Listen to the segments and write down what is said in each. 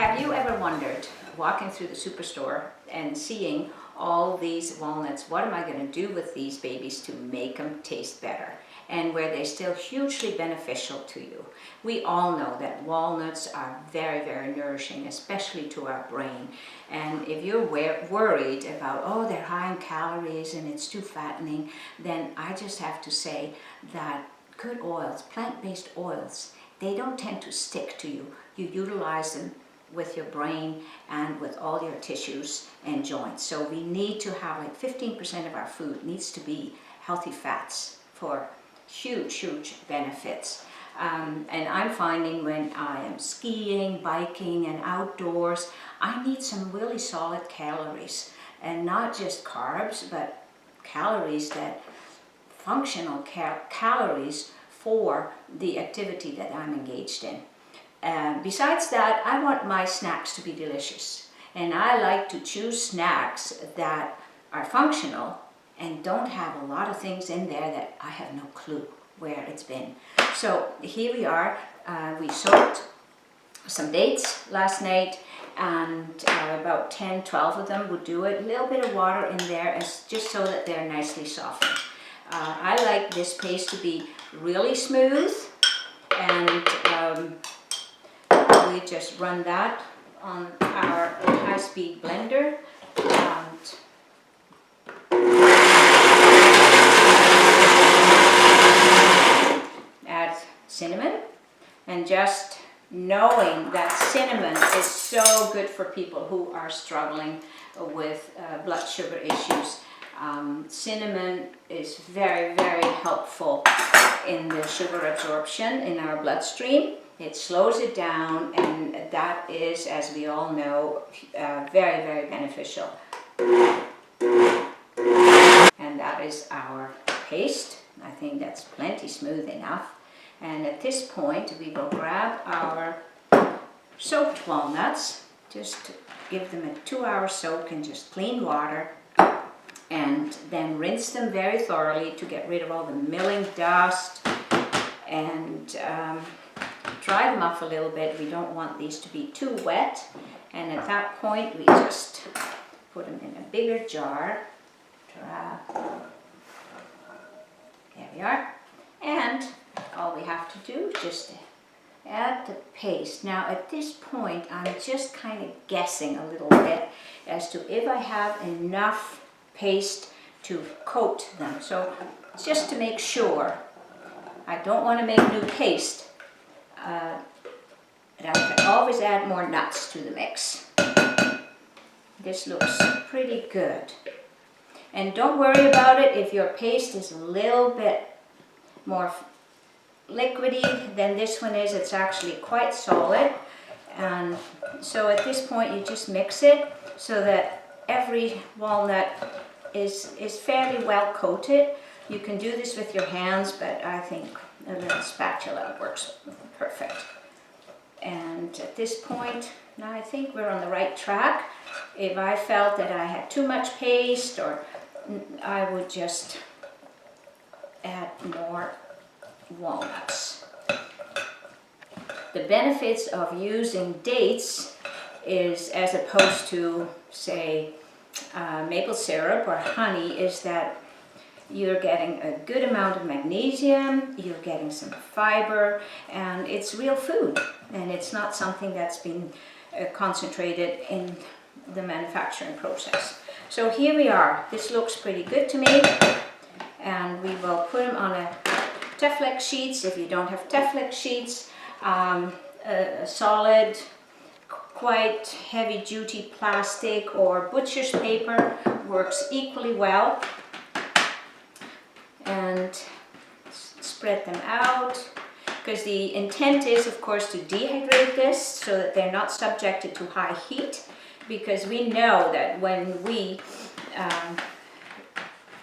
Have you ever wondered, walking through the superstore and seeing all these walnuts, what am I going to do with these babies to make them taste better? And where they're still hugely beneficial to you. We all know that walnuts are very, very nourishing, especially to our brain. And if you're worried about, oh, they're high in calories and it's too fattening, then I just have to say that good oils, plant-based oils, they don't tend to stick to you. You utilize them with your brain and with all your tissues and joints. So we need to have like 15% of our food needs to be healthy fats for huge benefits. And I'm finding when I am skiing, biking and outdoors, I need some really solid calories, and not just carbs, but calories that functional calories for the activity that I'm engaged in. Besides that, I want my snacks to be delicious, and I like to choose snacks that are functional and don't have a lot of things in there that I have no clue where it's been. So here we are. We soaked some dates last night, and about 10-12 of them would do it. A little bit of water in there just so that they're nicely softened. I like this paste to be really smooth, and we just run that on our high-speed blender and add cinnamon. And just knowing that cinnamon is so good for people who are struggling with blood sugar issues. Cinnamon is very helpful in the sugar absorption in our bloodstream. It slows it down, and that is, as we all know, very beneficial. And that is our paste. I think that's plenty smooth enough. And at this point, we will grab our soaked walnuts, just give them a 2-hour soak in just clean water, and then rinse them very thoroughly to get rid of all the milling dust, and dry them off a little bit. We don't want these to be too wet, and at that point we just put them in a bigger jar. There we are, and all we have to do is just add the paste. Now at this point I'm just kind of guessing a little bit as to if I have enough paste to coat them. So just to make sure, I don't want to make new paste. And I can always add more nuts to the mix. This looks pretty good. And don't worry about it if your paste is a little bit more liquidy than this one is. It's actually quite solid. And so at this point you just mix it so that every walnut is fairly well coated. You can do this with your hands, but I think a little spatula works perfect. And at this point, now I think we're on the right track. If I felt that I had too much paste, or I would just add more walnuts. The benefits of using dates is, as opposed to, say, maple syrup or honey, is that you're getting a good amount of magnesium, you're getting some fiber, and it's real food, and it's not something that's been concentrated in the manufacturing process. So here we are. This looks pretty good to me, and we will put them on a Teflex sheets. If you don't have Teflex sheets, a solid, quite heavy duty plastic or butcher's paper works equally well. And spread them out, because the intent is, of course, to dehydrate this so that they're not subjected to high heat, because we know that when we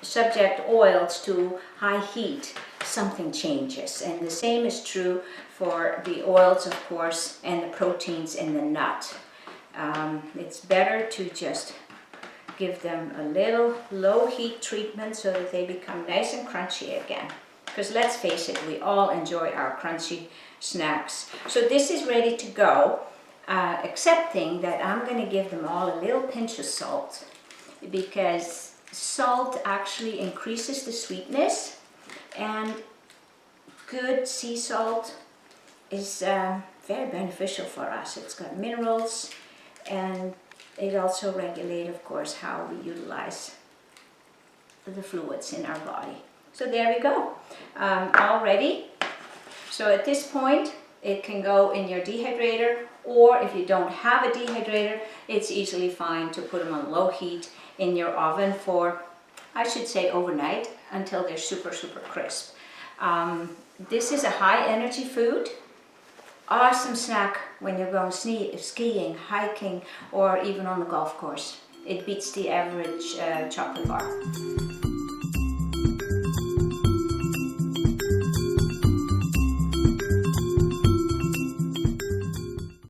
subject oils to high heat, something changes. And the same is true for the oils, of course, and the proteins in the nut. It's better to just give them a little low heat treatment so that they become nice and crunchy again. Because let's face it, we all enjoy our crunchy snacks. So this is ready to go. accepting that I'm going to give them all a little pinch of salt, because salt actually increases the sweetness, and good sea salt is very beneficial for us. It's got minerals, and it also regulates, of course, how we utilize the fluids in our body. So there we go, all ready. So at this point, it can go in your dehydrator, or if you don't have a dehydrator, it's easily fine to put them on low heat in your oven for, I should say, overnight until they're super, super crisp. This is a high energy food. Awesome snack when you're going skiing, hiking, or even on the golf course. It beats the average chocolate bar.